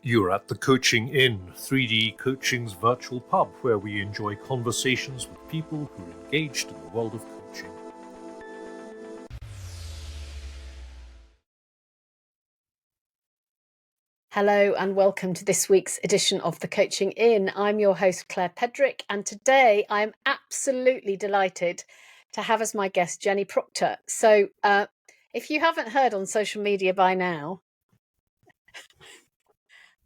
You're at the Coaching Inn, 3D Coaching's virtual pub, where we enjoy conversations with people who are engaged in the world of coaching. Hello and welcome to this week's edition of the Coaching Inn. I'm your host, Claire Pedrick, and today I'm absolutely delighted to have as my guest Jenny Procter. So if you haven't heard on social media by now,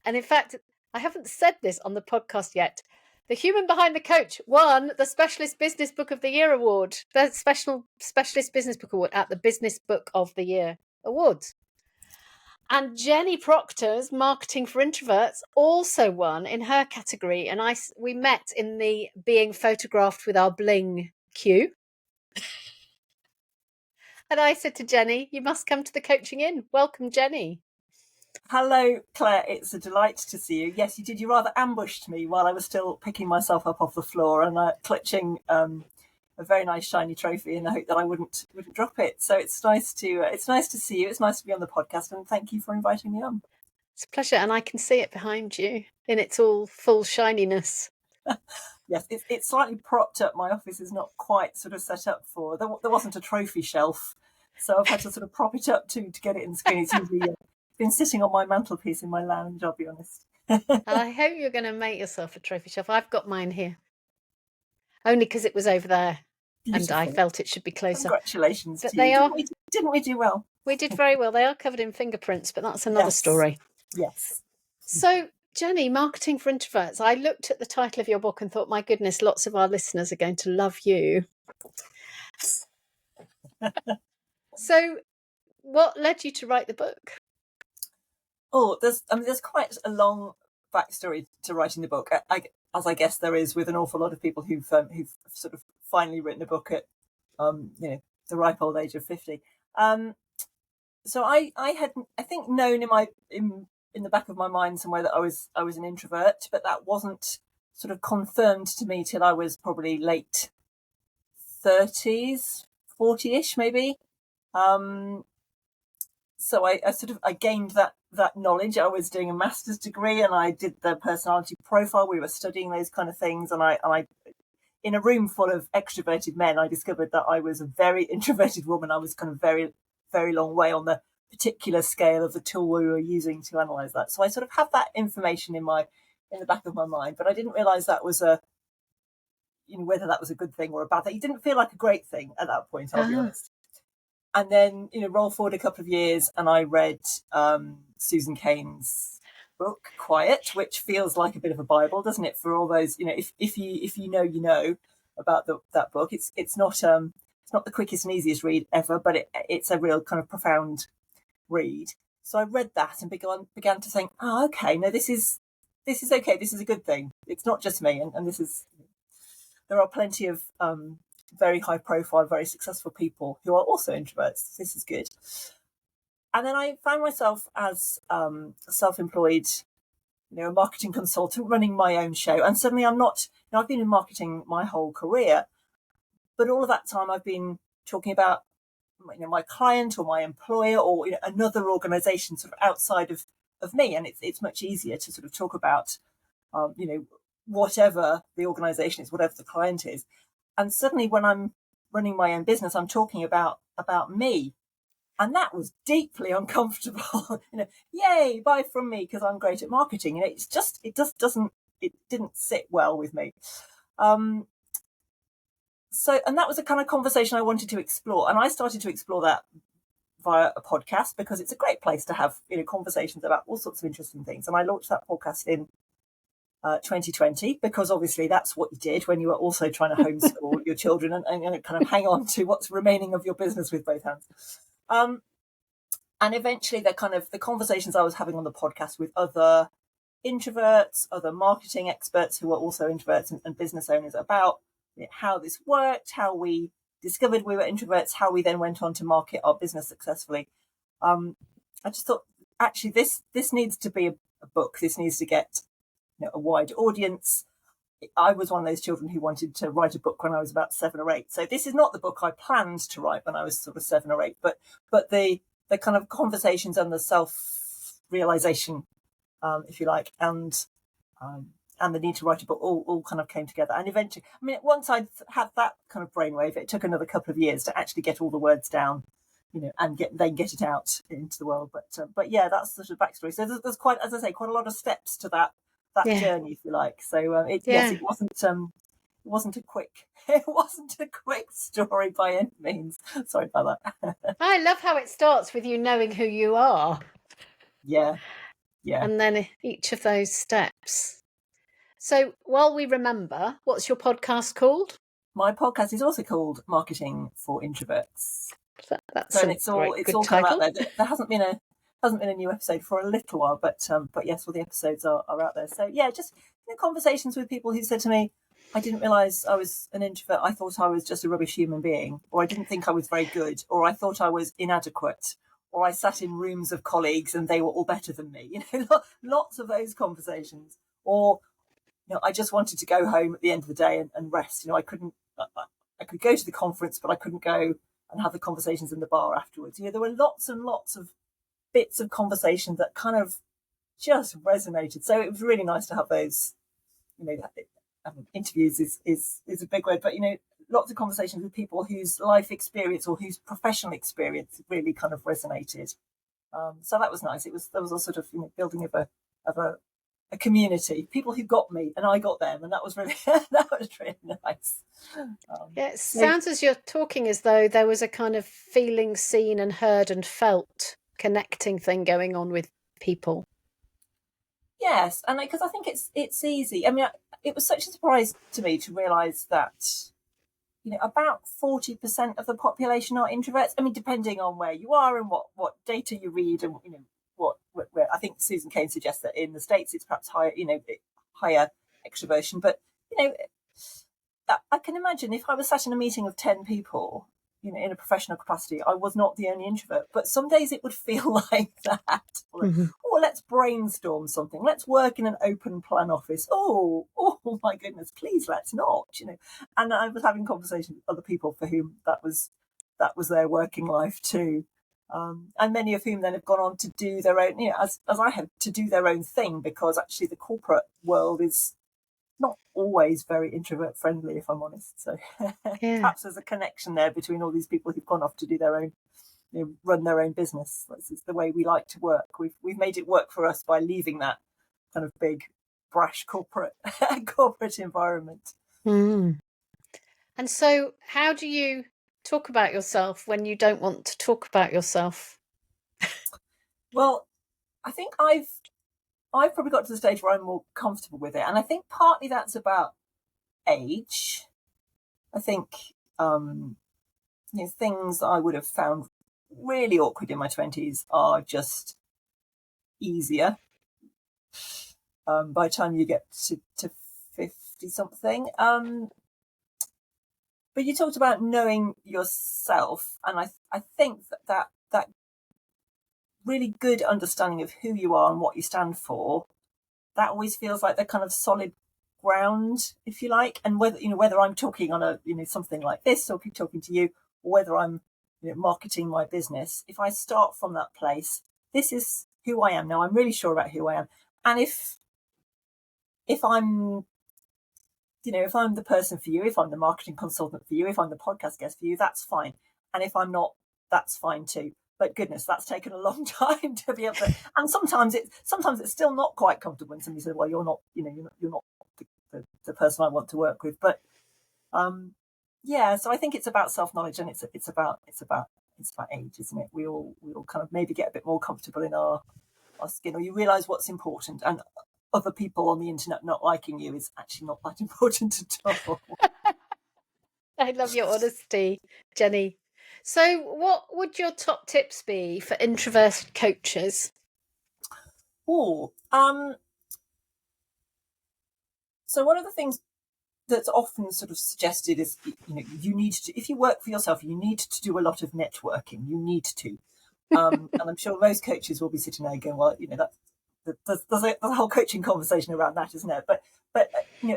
and in fact, I haven't said this on the podcast yet, the human behind the coach won the Specialist Business Book of the Year award, the Specialist Business Book Award at the Business Book of the Year Awards. And Jenny Procter's Marketing for Introverts also won in her category. And we met in the being photographed with our bling queue. And I said to Jenny, you must come to the Coaching Inn. Welcome, Jenny. Hello, Claire. It's a delight to see you. Yes, you did. You rather ambushed me while I was still picking myself up off the floor and clutching a very nice shiny trophy in the hope that I wouldn't drop it. So it's nice to see you. It's nice to be on the podcast, and thank you for inviting me on. It's a pleasure, and I can see it behind you in its all full shininess. Yes, it's slightly propped up. My office is not quite sort of set up for. There wasn't a trophy shelf, so I've had to sort of prop it up to get it in the screen. It's usually been sitting on my mantelpiece in my lounge, I'll be honest. I hope you're going to make yourself a trophy shelf. I've got mine here, only because it was over there. Beautiful. And I felt it should be closer. Congratulations to you. Didn't we do well? We did very well. They are covered in fingerprints, but that's another story. Yes. So, Jenny, Marketing for Introverts. I looked at the title of your book and thought, my goodness, lots of our listeners are going to love you. So, what led you to write the book? Oh, there's quite a long backstory to writing the book, as I guess there is with an awful lot of people who've sort of finally written a book at the ripe old age of 50. So I had, I think, known in the back of my mind somewhere that I was an introvert, but that wasn't sort of confirmed to me till I was probably late 30s, 40-ish maybe. So I gained that knowledge. I was doing a master's degree and I did the personality profile. We were studying those kind of things, and I in a room full of extroverted men, I discovered that I was a very introverted woman. I was kind of very, very long way on the particular scale of the tool we were using to analyze that. So I sort of have that information in the back of my mind, but I didn't realize that was whether that was a good thing or a bad thing. It didn't feel like a great thing at that point, I'll be honest. And then, roll forward a couple of years and I read Susan Cain's book, Quiet, which feels like a bit of a Bible, doesn't it? For all those, if you know about that book. It's not the quickest and easiest read ever, but it's a real kind of profound read. So I read that and began to think, okay, no, this is okay. This is a good thing. It's not just me, and there are plenty of very high profile, very successful people who are also introverts. This is good. And then I found myself as self-employed, a marketing consultant running my own show. And suddenly I'm not, I've been in marketing my whole career, but all of that time I've been talking about, my client or my employer or another organization sort of outside of me. And it's much easier to sort of talk about, whatever the organization is, whatever the client is. And suddenly when I'm running my own business, I'm talking about me. And that was deeply uncomfortable. Yay, buy from me because I'm great at marketing. It didn't sit well with me. And that was a kind of conversation I wanted to explore. And I started to explore that via a podcast because it's a great place to have, conversations about all sorts of interesting things. And I launched that podcast in 2020, because obviously that's what you did when you were also trying to homeschool your children and kind of hang on to what's remaining of your business with both hands. And eventually the conversations I was having on the podcast with other introverts, other marketing experts who were also introverts and business owners about how this worked, how we discovered we were introverts, how we then went on to market our business successfully. I just thought, actually, this needs to be a book. This needs to get a wide audience. I was one of those children who wanted to write a book when I was about 7 or 8. So this is not the book I planned to write when I was sort of 7 or 8, but the kind of conversations and the self-realization if you like, and the need to write a book all kind of came together. And eventually, I mean, once I'd had that kind of brainwave, it took another couple of years to actually get all the words down, and get it out into the world. But yeah, that's sort of backstory. So there's quite, as I say, quite a lot of steps to that journey, if you like. So yes, it wasn't a quick story by any means. Sorry about that. I love how it starts with you knowing who you are. Yeah. And then each of those steps. So while we remember, what's your podcast called? My podcast is also called Marketing for Introverts. That's it's all title. kind of out there. There hasn't been a new episode for a little while, but yes, all the episodes are out there. So yeah, just conversations with people who said to me, I didn't realise I was an introvert. I thought I was just a rubbish human being, or I didn't think I was very good, or I thought I was inadequate, or I sat in rooms of colleagues and they were all better than me. Lots of those conversations. Or I just wanted to go home at the end of the day and rest. I could go to the conference, but I couldn't go and have the conversations in the bar afterwards. There were lots and lots of bits of conversation that kind of just resonated. So it was really nice to have those, interviews is a big word, but, lots of conversations with people whose life experience or whose professional experience really kind of resonated. So that was nice. There was a sort of building of a community, people who got me and I got them, and that was really nice. It sounds as you're talking as though there was a kind of feeling seen and heard and felt connecting thing going on with people. Yes, and because I think it's easy. I mean, it was such a surprise to me to realise that about 40% of the population are introverts. I mean, depending on where you are and what data you read, and where I think Susan Cain suggests that in the States it's perhaps higher, higher extroversion. But I can imagine if I was sat in a meeting of 10 people, in a professional capacity, I was not the only introvert. But some days it would feel like that. Mm-hmm. Oh, let's brainstorm something. Let's work in an open plan office. Oh my goodness, please let's not. And I was having conversations with other people for whom that was their working life too. And many of whom then have gone on to do their own, as I have, to do their own thing, because actually the corporate world is not always very introvert friendly, if I'm honest. So perhaps there's a connection there between all these people who've gone off to do their own, run their own business. This is the way we like to work. We've made it work for us by leaving that kind of big, brash corporate environment. Mm. And so, how do you talk about yourself when you don't want to talk about yourself? Well, I think I've probably got to the stage where I'm more comfortable with it. And I think partly that's about age. I think, things I would have found really awkward in my 20s are just easier by the time you get to 50 something. But you talked about knowing yourself. And I think that really good understanding of who you are and what you stand for, that always feels like the kind of solid ground, if you like. And whether I'm talking on a something like this, or talking to you, or whether I'm marketing my business, if I start from that place, this is who I am now. I'm really sure about who I am. And if I'm if I'm the person for you, if I'm the marketing consultant for you, if I'm the podcast guest for you, that's fine. And if I'm not, that's fine too. But goodness, that's taken a long time to be able to. And sometimes it's still not quite comfortable when somebody says, "Well, you're not the person I want to work with." But so I think it's about self-knowledge, and it's about age, isn't it? We all kind of maybe get a bit more comfortable in our skin, or you realise what's important, and other people on the internet not liking you is actually not that important at all. I love your honesty, Jenny. So what would your top tips be for introverted coaches? So one of the things that's often sort of suggested is, you need to, if you work for yourself, you need to do a lot of networking. You need to. And I'm sure most coaches will be sitting there going, well, there's a whole coaching conversation around that, isn't there? But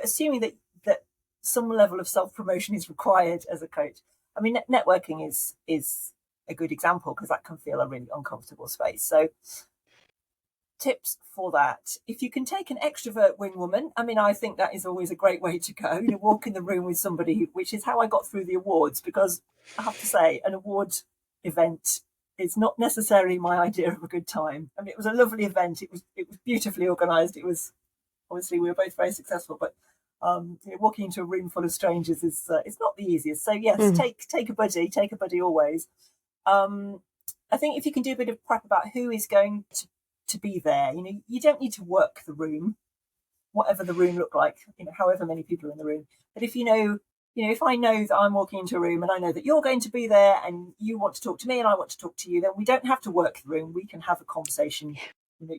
assuming that some level of self-promotion is required as a coach. I mean, networking is a good example, because that can feel a really uncomfortable space. So tips for that. If you can take an extrovert wing woman, I mean, I think that is always a great way to go. Walk in the room with somebody, which is how I got through the awards, because I have to say, an award event is not necessarily my idea of a good time. I mean, it was a lovely event. It was beautifully organised. It was, obviously, we were both very successful, but walking into a room full of strangers is it's not the easiest. So yes, take a buddy always. I think if you can do a bit of prep about who is going to be there, you don't need to work the room, whatever the room look like, however many people are in the room. But if if I know that I'm walking into a room and I know that you're going to be there and you want to talk to me and I want to talk to you, then we don't have to work the room. We can have a conversation,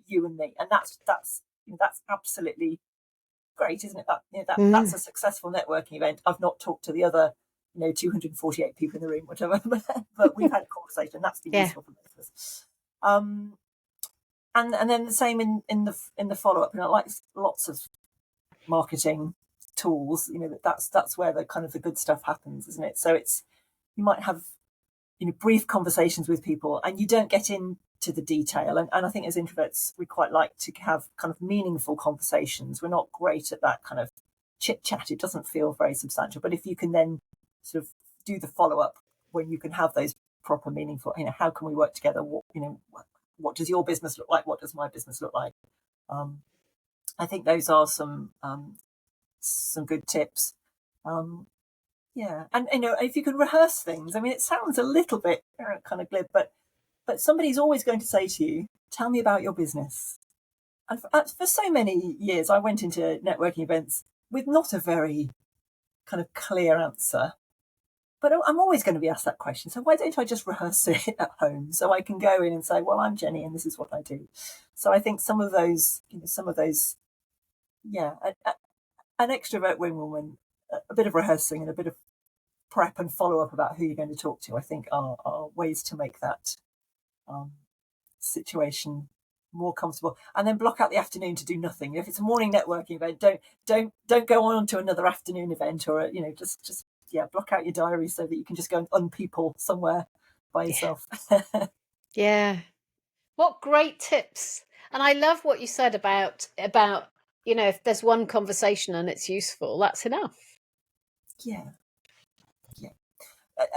you and me, and that's absolutely great, isn't it? That's a successful networking event. I've not talked to the other 248 people in the room, whatever, but we've had a conversation. That's been useful for both of us. And then the same in the follow up. Like lots of marketing tools, that's where the kind of the good stuff happens, isn't it? So you might have brief conversations with people, and you don't get into the detail. And I think as introverts, we quite like to have kind of meaningful conversations. We're not great at that kind of chit chat. It doesn't feel very substantial. But if you can then sort of do the follow up when you can have those proper meaningful, how can we work together? What does your business look like? What does my business look like? I think those are some good tips. Yeah, and if you can rehearse things, I mean, it sounds a little bit kind of glib, but somebody's always going to say to you, "Tell me about your business." And for so many years, I went into networking events with not a very kind of clear answer. But I'm always going to be asked that question. So why don't I just rehearse it at home so I can go in and say, well, I'm Jenny and this is what I do. So I think some of those, yeah, an extrovert wing woman, a bit of rehearsing and a bit of prep and follow up about who you're going to talk to, I think are ways to make that situation more comfortable. And then block out the afternoon to do nothing. If it's a morning networking event, don't go on to another afternoon event, or just block out your diary so that you can just go and unpeople somewhere by yourself. Yeah. What great tips. And I love what you said about if there's one conversation and it's useful, that's enough. Yeah.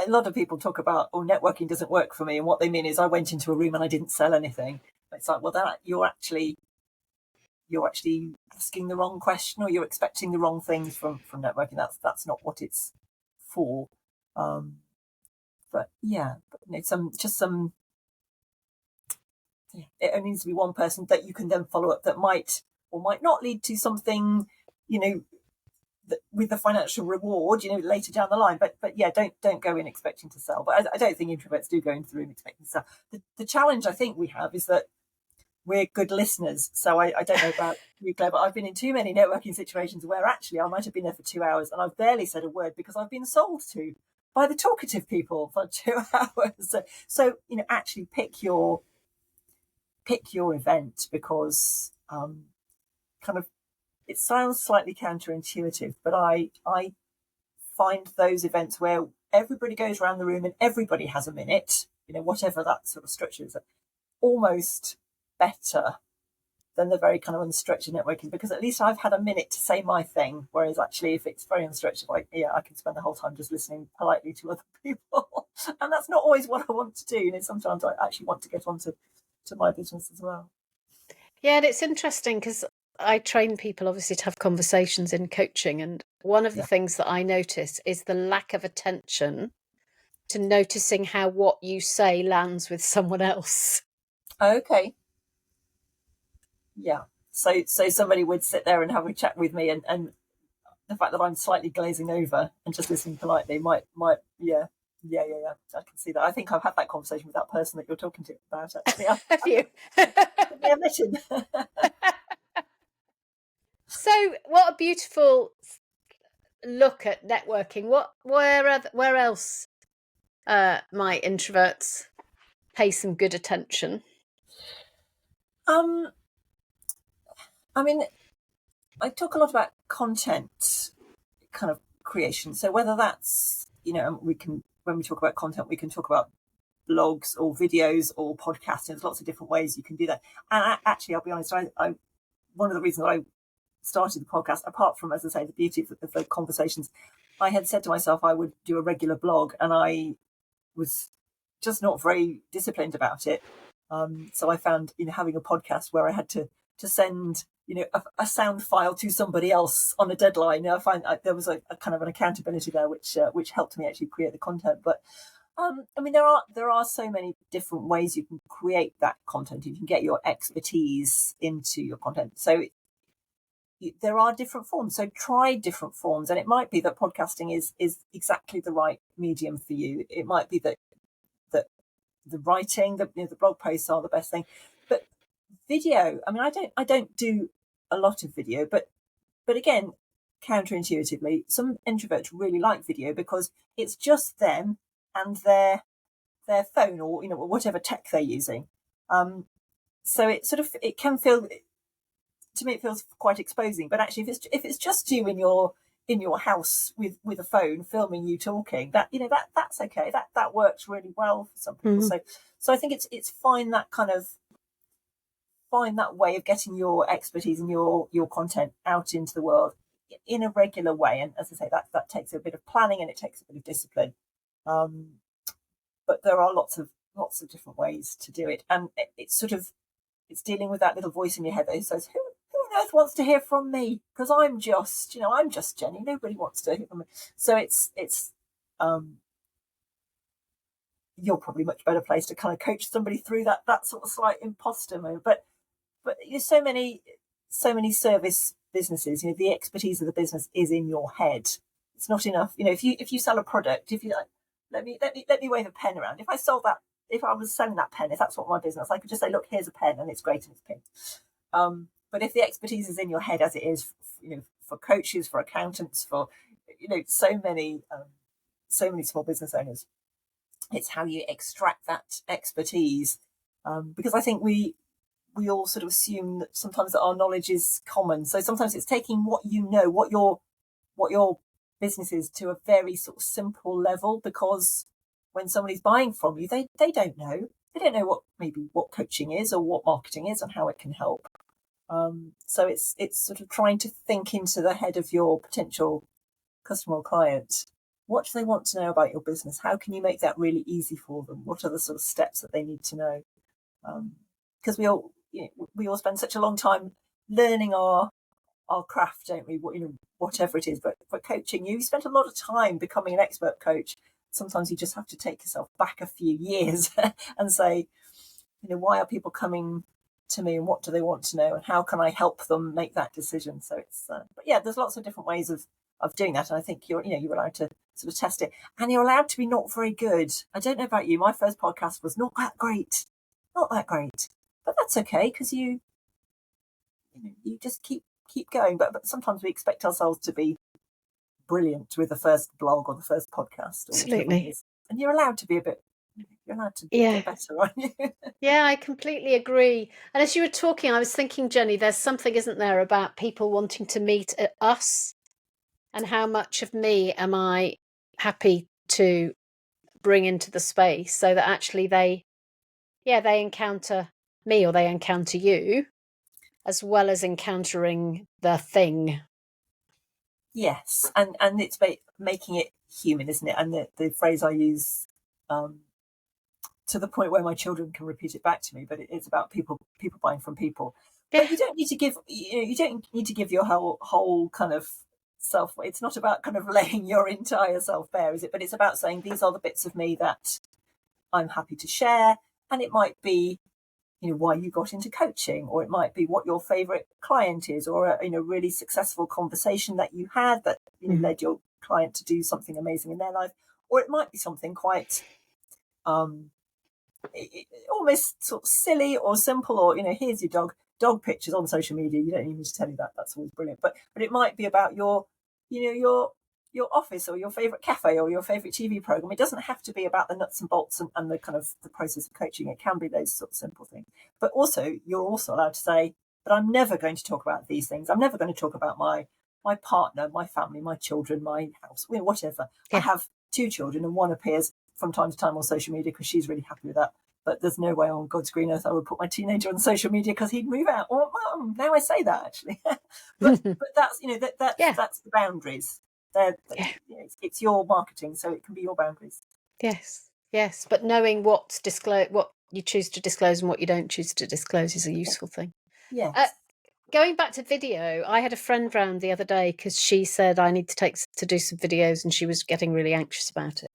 A lot of people talk about, networking doesn't work for me, and what they mean is I went into a room and I didn't sell anything. It's like, well, that you're actually asking the wrong question, or you're expecting the wrong things from networking. That's not what it's for. But it needs to be one person that you can then follow up that might or might not lead to something, with the financial reward, later down the line. But yeah, don't go in expecting to sell. But I don't think introverts do go into the room expecting to sell. The challenge I think we have is that we're good listeners. So I don't know about you, Claire, but I've been in too many networking situations where actually I might have been there for 2 hours and I've barely said a word because I've been sold to by the talkative people for 2 hours. So actually pick your event, because kind of it sounds slightly counterintuitive, but I find those events where everybody goes around the room and everybody has a minute, whatever that sort of structure is, almost better than the very kind of unstructured networking, because at least I've had a minute to say my thing. Whereas actually, if it's very unstructured, I can spend the whole time just listening politely to other people, and that's not always what I want to do. Sometimes I actually want to get onto my business as well. Yeah, and it's interesting because I train people obviously to have conversations in coaching, and one of the things that I notice is the lack of attention to noticing how what you say lands with someone else. Okay. Yeah. So somebody would sit there and have a chat with me, and the fact that I'm slightly glazing over and just listening politely might yeah. I can see that. I think I've had that conversation with that person that you're talking to about, actually. Have you? Admission. So, what a beautiful look at networking. Where else might introverts pay some good attention? I mean, I talk a lot about content kind of creation. So whether that's, when we talk about content, we can talk about blogs or videos or podcasts. There's lots of different ways you can do that. And actually, I'll be honest, I one of the reasons that I started the podcast, apart from, as I say, the beauty of the conversations, I had said to myself I would do a regular blog, and I was just not very disciplined about it. So I found, having a podcast where I had to send, a sound file to somebody else on a deadline. I find there was a kind of an accountability there, which helped me actually create the content. But there are so many different ways you can create that content. You can get your expertise into your content. So there are different forms. So try different forms, and it might be that podcasting is exactly the right medium for you. It might be that the writing, the blog posts are the best thing, but video. I mean, I don't do a lot of video, but again, counterintuitively, some introverts really like video because it's just them and their phone or whatever tech they're using. So it can feel, to me, it feels quite exposing. But actually, if it's just you in your house with a phone filming you talking, that's okay. That works really well for some people. Mm-hmm. So I think it's find that way of getting your expertise and your content out into the world in a regular way. And as I say, that takes a bit of planning and it takes a bit of discipline. But there are lots of different ways to do it, and it's dealing with that little voice in your head that says, who on earth wants to hear from me? Because I'm just Jenny. Nobody wants to hear from me. So it's you're probably much better placed to kind of coach somebody through that sort of slight imposter mode. But there's so many service businesses. The expertise of the business is in your head. It's not enough. If you sell a product, if you like, let me wave a pen around. If I was selling that pen, if that's what my business, I could just say, look, here's a pen, and it's great and it's pink. But if the expertise is in your head, as it is, for coaches, for accountants, for so many small business owners, it's how you extract that expertise. Because I think we all sort of assume that sometimes that our knowledge is common. So sometimes it's taking what your business is to a very sort of simple level, because when somebody's buying from you, they don't know. They don't know what coaching is or what marketing is and how it can help. So it's sort of trying to think into the head of your potential customer or client. What do they want to know about your business? How can you make that really easy for them? What are the sort of steps that they need to know? Because we all spend such a long time learning our craft, don't we? Whatever it is. But for coaching, you spent a lot of time becoming an expert coach. Sometimes you just have to take yourself back a few years and say, why are people coming to me, and what do they want to know, and how can I help them make that decision? So it's, but yeah, there's lots of different ways of doing that, and I think you're allowed to sort of test it, and you're allowed to be not very good. I don't know about you, my first podcast was not that great, but that's okay, because you just keep going. But sometimes we expect ourselves to be brilliant with the first blog or the first podcast, or Absolutely. it is. And you're allowed to be you're allowed to get better, aren't you? Yeah, I completely agree. And as you were talking, I was thinking, Jenny, there's something, isn't there, about people wanting to meet us, and how much of me am I happy to bring into the space, so that actually they encounter me, or they encounter you, as well as encountering the thing. Yes, and it's making it human, isn't it? And the phrase I use, to the point where my children can repeat it back to me, but it's about people buying from people. Yeah. But you don't need to give your whole kind of self. It's not about kind of laying your entire self bare, is it? But it's about saying, these are the bits of me that I'm happy to share, and it might be why you got into coaching, or it might be what your favorite client is, or a really successful conversation that you had that led your client to do something amazing in their life, or it might be something quite almost sort of silly or simple, or here's your dog pictures on social media. You don't need me to tell you that. That's always brilliant. But it might be about your office, or your favorite cafe, or your favorite TV program. It doesn't have to be about the nuts and bolts and the kind of the process of coaching. It can be those sort of simple things. But also, you're also allowed to say, but I'm never going to talk about these things. I'm never going to talk about my partner, my family, my children, my house, whatever. Yeah. I have 2 children, and one appears from time to time on social media because she's really happy with that. But there's no way on God's green earth I would put my teenager on social media because he'd move out. Or now I say that actually, but that's that's the boundaries. It's your marketing, so it can be your boundaries. Yes. But knowing what you choose to disclose and what you don't choose to disclose is a useful thing. Yes. Going back to video, I had a friend round the other day because she said I need to do some videos, and she was getting really anxious about it.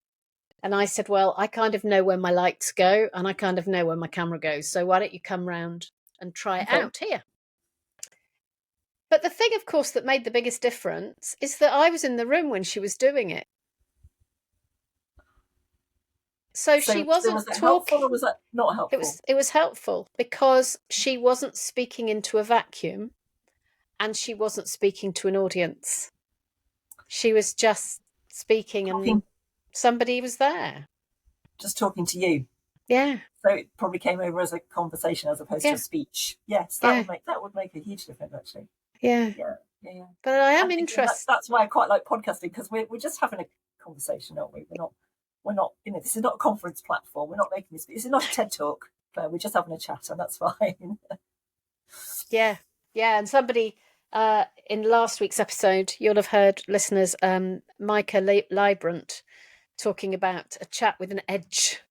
And I said, well, I kind of know where my lights go and I kind of know where my camera goes. So why don't you come round and try it out here? But the thing, of course, that made the biggest difference is that I was in the room when she was doing it. So she wasn't was that talking. helpful or was that not helpful? It was helpful because she wasn't speaking into a vacuum and she wasn't speaking to an audience. She was just speaking and somebody was there. Just talking to you. Yeah. So it probably came over as a conversation as opposed to a speech. Yes, that would make a huge difference actually. Yeah. But I am interested. That's why I quite like podcasting, because we're just having a conversation, aren't we? We're not. This is not a conference platform. We're not making this. This is not a TED talk. We're just having a chat, and that's fine. Yeah. And somebody in last week's episode, you'll have heard, listeners, Micah Librant talking about a chat with an edge.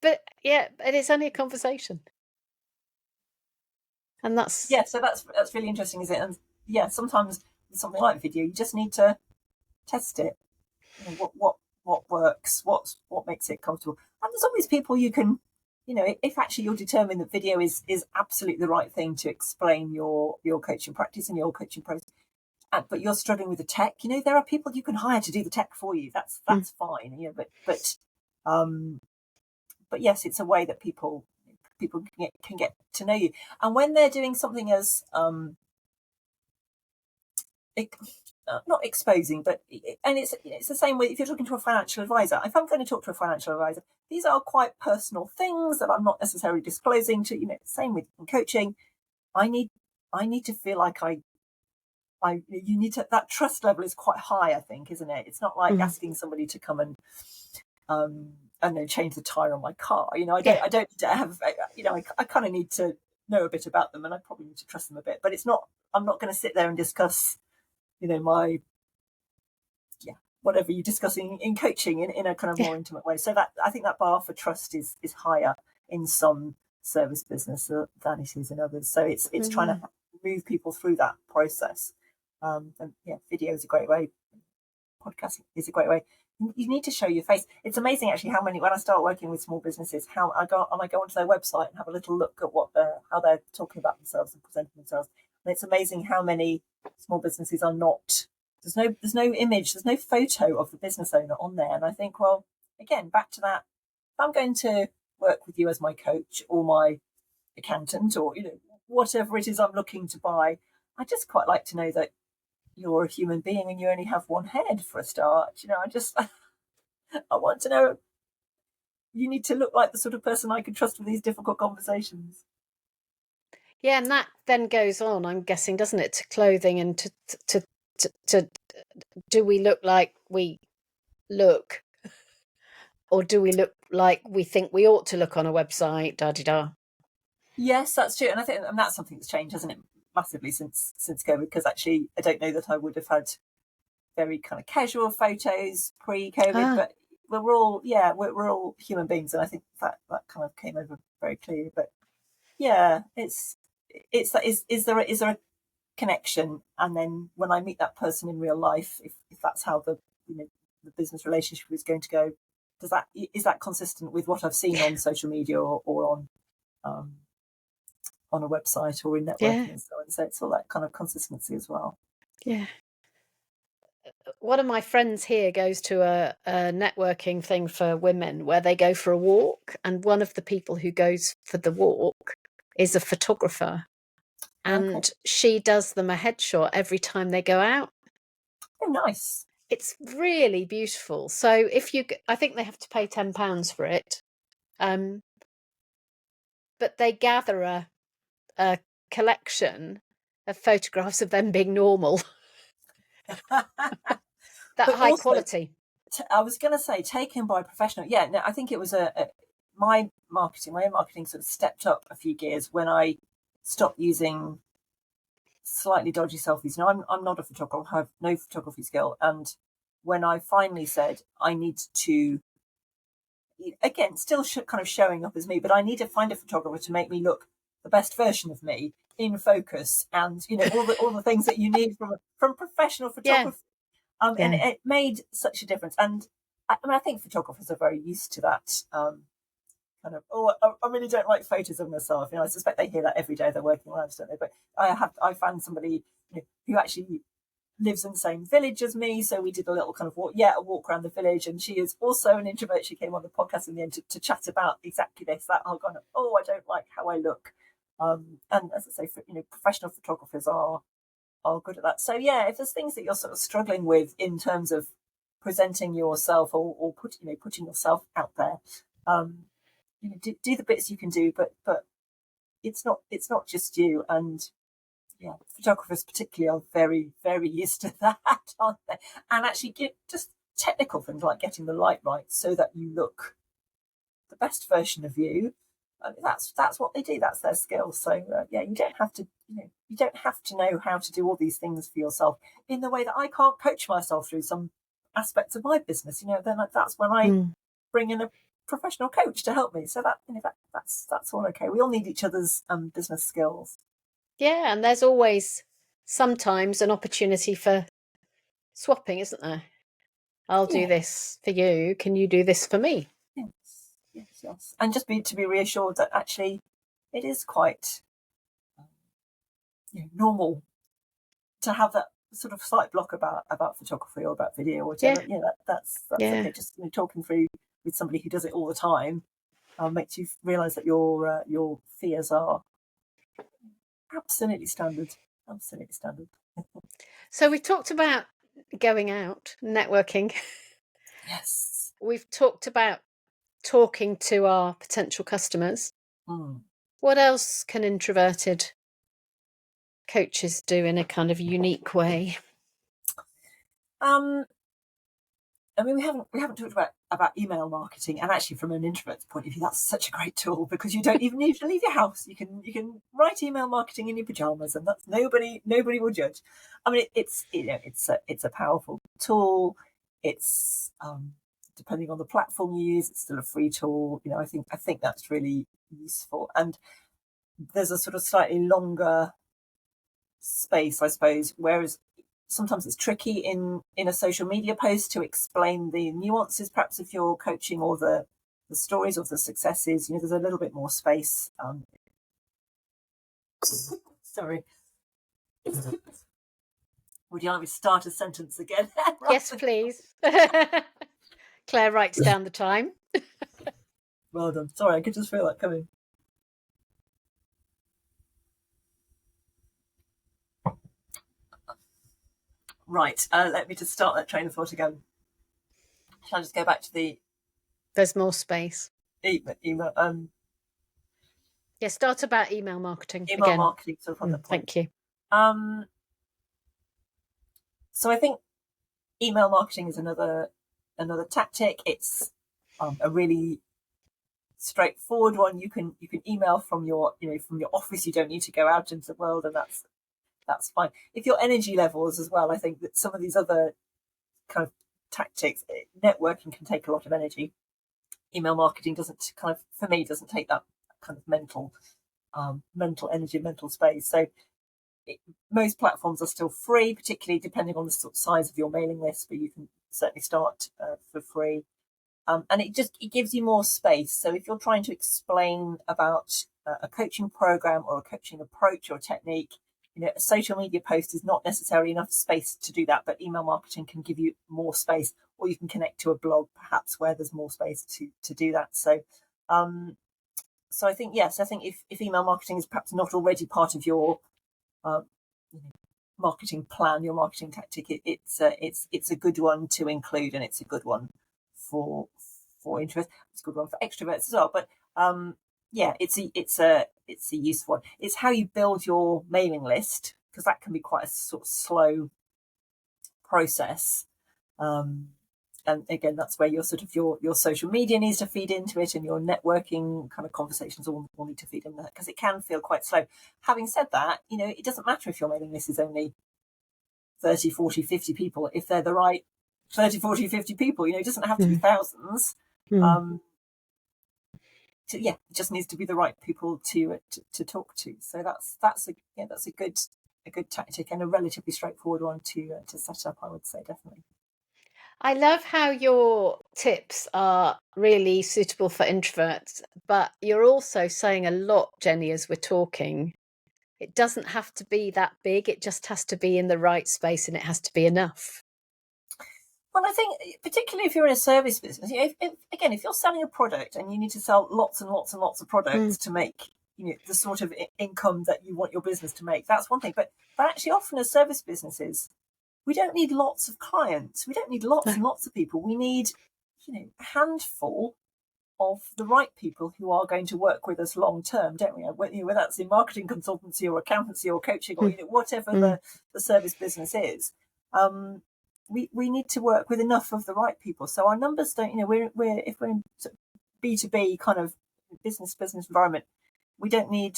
But it's only a conversation. And that's so that's really interesting, is it? And sometimes with something like video, you just need to test it. What works, what makes it comfortable. And there's always people you can, if actually you're determined that video is absolutely the right thing to explain your coaching practice and your coaching process, but you're struggling with the tech, there are people you can hire to do the tech for you. That's fine. But yes, it's a way that people can get to know you. And when they're doing something as not exposing, but it's the same way if you're talking to a financial advisor. If I'm going to talk to a financial advisor, these are quite personal things that I'm not necessarily disclosing to. Same with coaching. I need to feel like you need to, that trust level is quite high, I think, isn't it? It's not like asking somebody to come and I don't know, change the tire on my car. I don't have, I kind of need to know a bit about them, and I probably need to trust them a bit. But I'm not going to sit there and discuss, my, whatever you're discussing in coaching in a kind of more intimate way. So that, I think that bar for trust is higher in some service business than it is in others. So it's trying to move people through that process. And video is a great way. Podcasting is a great way. You need to show your face. It's amazing actually how many, when I start working with small businesses, how I go onto their website and have a little look at how they're talking about themselves and presenting themselves. And it's amazing how many small businesses are not, there's no image, there's no photo of the business owner on there. And I think, well, again, back to that, if I'm going to work with you as my coach or my accountant or, whatever it is I'm looking to buy, I just quite like to know that you're a human being and you only have one head for a start. I want to know, you need to look like the sort of person I can trust with these difficult conversations. Yeah, and that then goes on, I'm guessing, doesn't it, to clothing and to do we look like we look, or do we look like we think we ought to look on a website? Da-di-da. Yes, that's true, and I think that's something that's changed, hasn't it, massively since COVID? Because actually, I don't know that I would have had very kind of casual photos pre-COVID, but we're all human beings, and I think that kind of came over very clearly. But yeah, is there a connection? And then when I meet that person in real life, if that's how the business relationship is going to go, is that consistent with what I've seen on social media or on a website or in networking and so on? So it's all that kind of consistency as well. Yeah. One of my friends here goes to a networking thing for women where they go for a walk, and one of the people who goes for the walk is a photographer, and she does them a headshot every time they go out. Oh, nice. It's really beautiful. So I think they have to pay £10 for it, but they gather a collection of photographs of them being normal. that But high also, quality. I was going to say taken by a professional. Yeah, no, I think it was my own marketing sort of stepped up a few gears when I stopped using slightly dodgy selfies. Now, I'm not a photographer, I have no photography skill. And when I finally said I need to, again, still kind of showing up as me, but I need to find a photographer to make me look the best version of me in focus, and all the things that you need from professional photography. And it made such a difference. And I think photographers are very used to that. Kind of, I really don't like photos of myself. I suspect they hear that every day they're working lives, don't they? But I found somebody who actually lives in the same village as me, so we did a little kind of a walk around the village, and she is also an introvert. She came on the podcast in the end to chat about exactly this, that whole kind of, I don't like how I look. And as I say, professional photographers are good at that. So yeah, if there's things that you're sort of struggling with in terms of presenting yourself or putting yourself out there, do the bits you can do, but it's not just you. And yeah, photographers particularly are very, very used to that, aren't they? And actually just technical things like getting the light right so that you look the best version of you. That's what they do. That's their skill. So yeah, you don't have to know how to do all these things for yourself in the way that I can't coach myself through some aspects of my business. Then that's when I bring in a professional coach to help me. So that's all okay. We all need each other's business skills. Yeah, and there's always sometimes an opportunity for swapping, isn't there? I'll do this for you. Can you do this for me? Yes. And just to be reassured that actually it is quite normal to have that sort of slight block about photography or about video or whatever. That's okay. Just talking through with somebody who does it all the time makes you realise that your fears are absolutely standard. Absolutely standard. So we've talked about going out, networking. Yes. We've talked about talking to our potential customers. What else can introverted coaches do in a kind of unique way? I mean, we haven't talked about email marketing, and actually, from an introvert's point of view, that's such a great tool because you don't even need to leave your house. You can write email marketing in your pajamas, and that's nobody will judge. I mean, it's a powerful tool. It's depending on the platform you use, it's still a free tool. I think that's really useful, and there's a sort of slightly longer space, I suppose, whereas sometimes it's tricky in a social media post to explain the nuances, perhaps, if you're coaching or the stories of the successes. There's a little bit more space. Sorry. Would you like me to start a sentence again? Yes, please. Claire writes down the time. Well done. Sorry, I could just feel that coming. Right, let me just start that train of thought again. Shall I just go back to There's more space. email? Start about email marketing. Email again. marketing, sort of on the point. Thank you. So I think email marketing is another tactic. It's a really straightforward one. You can email from your office. You don't need to go out into the world, and that's fine. If your energy levels as well, I think that some of these other kind of tactics, networking can take a lot of energy. Email marketing doesn't take that kind of mental energy, mental space. So most platforms are still free, particularly depending on the sort of size of your mailing list, but you can certainly start for free. And it gives you more space. So if you're trying to explain about a coaching program or a coaching approach or technique, a social media post is not necessarily enough space to do that, but email marketing can give you more space, or you can connect to a blog perhaps where there's more space to do that. So I think, yes, if email marketing is perhaps not already part of your marketing plan, your marketing tactic, it's a good one to include, and it's a good one for introverts. It's a good one for extroverts as well. But it's a useful one. It's how you build your mailing list, because that can be quite a sort of slow process. And again, that's where your sort of your social media needs to feed into it, and your networking kind of conversations all need to feed in there, because it can feel quite slow. Having said that, it doesn't matter if your mailing list is only 30, 40, 50 people, if they're the right 30, 40, 50 people. It doesn't have to be thousands. It just needs to be the right people to talk to. So that's a good tactic, and a relatively straightforward one to set up, I would say, definitely. I love how your tips are really suitable for introverts, but you're also saying a lot, Jenny, as we're talking. It doesn't have to be that big. It just has to be in the right space, and it has to be enough. Well, I think particularly if you're in a service business, if you're selling a product and you need to sell lots and lots and lots of products to make the sort of income that you want your business to make, that's one thing. But actually, often as service businesses, we don't need lots of clients. We don't need lots and lots of people. We need a handful of the right people who are going to work with us long term, don't we? Whether that's in marketing consultancy or accountancy or coaching or whatever the service business is. We need to work with enough of the right people. So our numbers don't, if we're in B2B kind of business environment, we don't need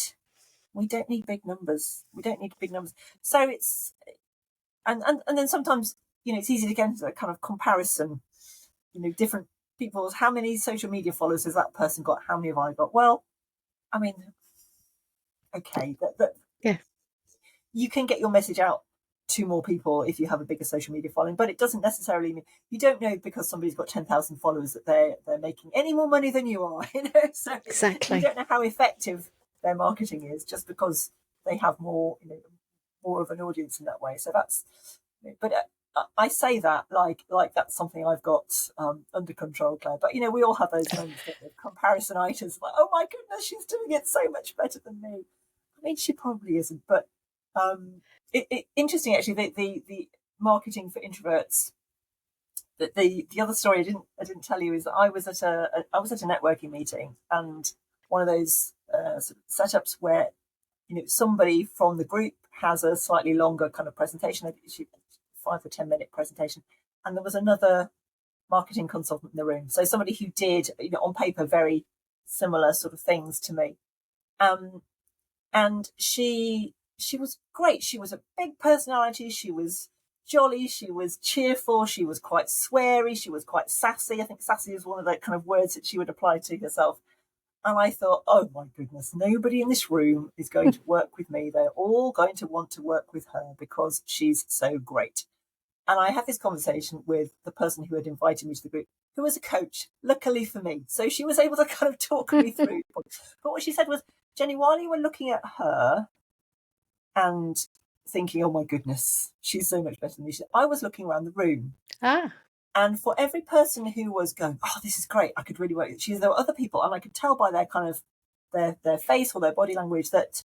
big numbers. We don't need big numbers. So it's, and then sometimes, it's easy to get into a kind of comparison, different people's, how many social media followers has that person got? How many have I got? Well, I mean, okay, you can get your message out to more people if you have a bigger social media following, but it doesn't necessarily mean, you don't know because somebody's got 10,000 followers that they're making any more money than you are. So exactly, you don't know how effective their marketing is just because they have more of an audience in that way. So that's, but I say that like that's something I've got under control, Claire. But we all have those moments of comparisonitis, like, oh my goodness, she's doing it so much better than me. I mean, she probably isn't, but interesting actually. The marketing for introverts. The other story I didn't tell you is that I was at a networking meeting, and one of those sort of setups where somebody from the group has a slightly longer kind of presentation, a 5 or 10 minute presentation, and there was another marketing consultant in the room. So somebody who did on paper very similar sort of things to me, and she was great. She was a big personality. She was jolly. She was cheerful. She was quite sweary. She was quite sassy. I think sassy is one of the kind of words that she would apply to herself. And I thought, oh my goodness, nobody in this room is going to work with me. They're all going to want to work with her because she's so great. And I had this conversation with the person who had invited me to the group, who was a coach, luckily for me. So she was able to kind of talk me through. But what she said was, Jenny, while you were looking at her and thinking, oh my goodness, she's so much better than me, I was looking around the room. And for every person who was going, oh, this is great, I could really work with it, there were other people, and I could tell by their kind of their face or their body language that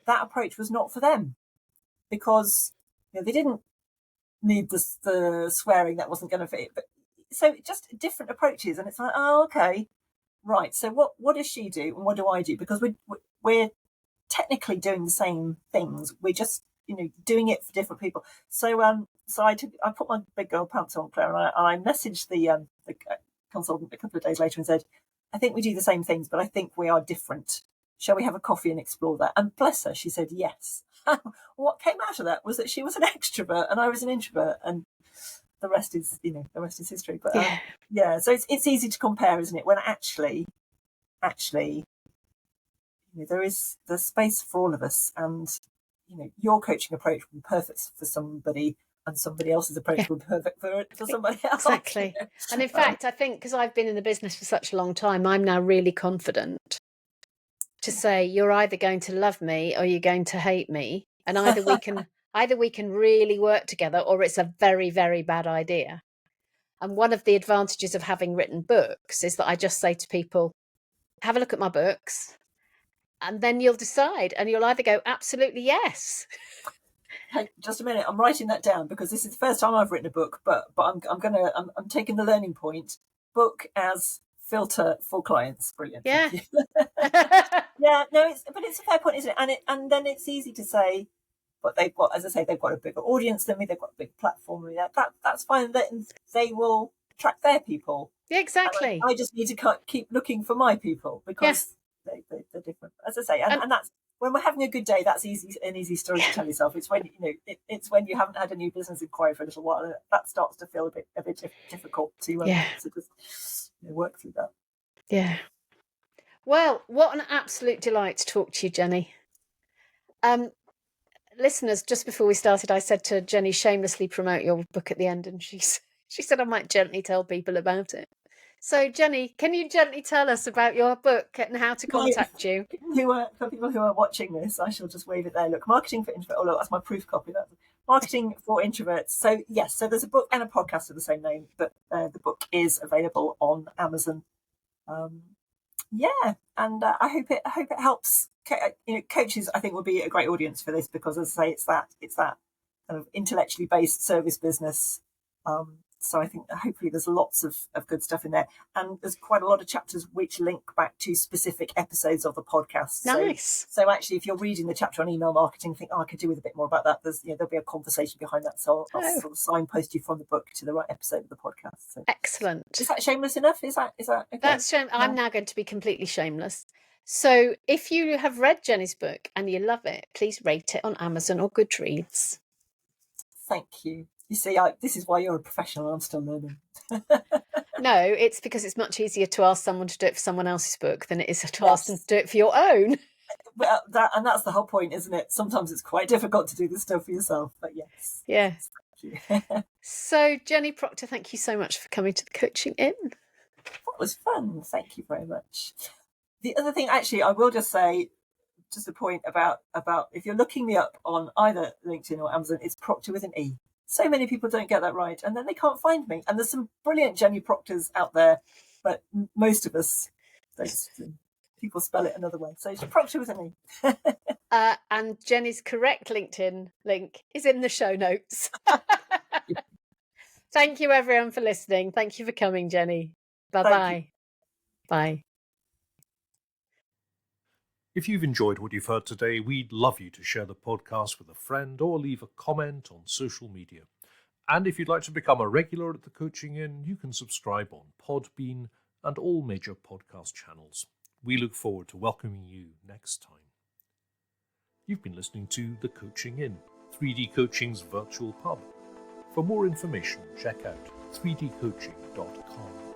approach was not for them, because they didn't need the swearing, that wasn't going to fit. But so just different approaches, and it's like, oh, okay, right. So what does she do, and what do I do? Because we're technically doing the same things. We're just doing it for different people. So I put my big girl pants on, Claire, and I messaged the consultant a couple of days later and said, I think we do the same things, but I think we are different. Shall we have a coffee and explore that? And bless her, she said yes. What came out of that was that she was an extrovert and I was an introvert, and the rest is history. But so it's easy to compare, isn't it? When actually there's space for all of us, and your coaching approach would be perfect for somebody, and somebody else's approach would be perfect for somebody else. Exactly. And in fact, I think because I've been in the business for such a long time, I'm now really confident to say, you're either going to love me or you're going to hate me, and either we can really work together, or it's a very, very bad idea. And one of the advantages of having written books is that I just say to people, have a look at my books, and then you'll decide, and you'll either go absolutely yes. Hey, just a minute, I'm writing that down, because this is the first time I've written a book, but I'm taking the learning point. Book as filter for clients. Brilliant. Yeah. Yeah, no, but it's a fair point, isn't it? And then it's easy to say, but they've got, as I say, they've got a bigger audience than me. They've got a big platform. That's fine. They will attract their people. Yeah, exactly. I just need to keep looking for my people because they're different. As I say, and that's when we're having a good day. That's an easy story to tell yourself. It's when it's when you haven't had a new business inquiry for a little while, and that starts to feel a bit difficult to just work through that. Yeah. Well, what an absolute delight to talk to you, Jenny. Listeners, just before we started, I said to Jenny, shamelessly promote your book at the end, and she said I might gently tell people about it. So, Jenny, can you gently tell us about your book and how to contact you? For people who are watching this, I shall just wave it there. Look, Marketing for Introverts. Oh, look, that's my proof copy. That's Marketing for Introverts. So, yes, so there's a book and a podcast of the same name, but the book is available on Amazon. And I hope it helps. Coaches, I think, will be a great audience for this because, as I say, it's that kind of intellectually based service business. So I think hopefully there's lots of good stuff in there, and there's quite a lot of chapters which link back to specific episodes of the podcast. Nice. So actually, if you're reading the chapter on email marketing, think, I could do with a bit more about that. There'll be a conversation behind that. So I'll sort of signpost you from the book to the right episode of the podcast. So. Excellent. Is that shameless enough? Is that okay? That's shame. Yeah. I'm now going to be completely shameless. So if you have read Jenny's book and you love it, please rate it on Amazon or Goodreads. Thank you. You see, this is why you're a professional. I'm still learning. No, it's because it's much easier to ask someone to do it for someone else's book than it is to ask them to do it for your own. Well, that's the whole point, isn't it? Sometimes it's quite difficult to do this stuff for yourself, but yes. Yeah. Thank you. So, Jenny Procter, thank you so much for coming to the Coaching Inn. That was fun. Thank you very much. The other thing, actually, I will just say, just a point about if you're looking me up on either LinkedIn or Amazon, it's Procter with an E. So many people don't get that right, and then they can't find me. And there's some brilliant Jenny Procters out there, but most of us, people spell it another way. So it's Procter with an E. And Jenny's correct LinkedIn link is in the show notes. Thank you, everyone, for listening. Thank you for coming, Jenny. Bye-bye. Bye. If you've enjoyed what you've heard today, we'd love you to share the podcast with a friend or leave a comment on social media. And if you'd like to become a regular at the Coaching Inn, you can subscribe on Podbean and all major podcast channels. We look forward to welcoming you next time. You've been listening to The Coaching Inn, 3D Coaching's virtual pub. For more information, check out 3dcoaching.com.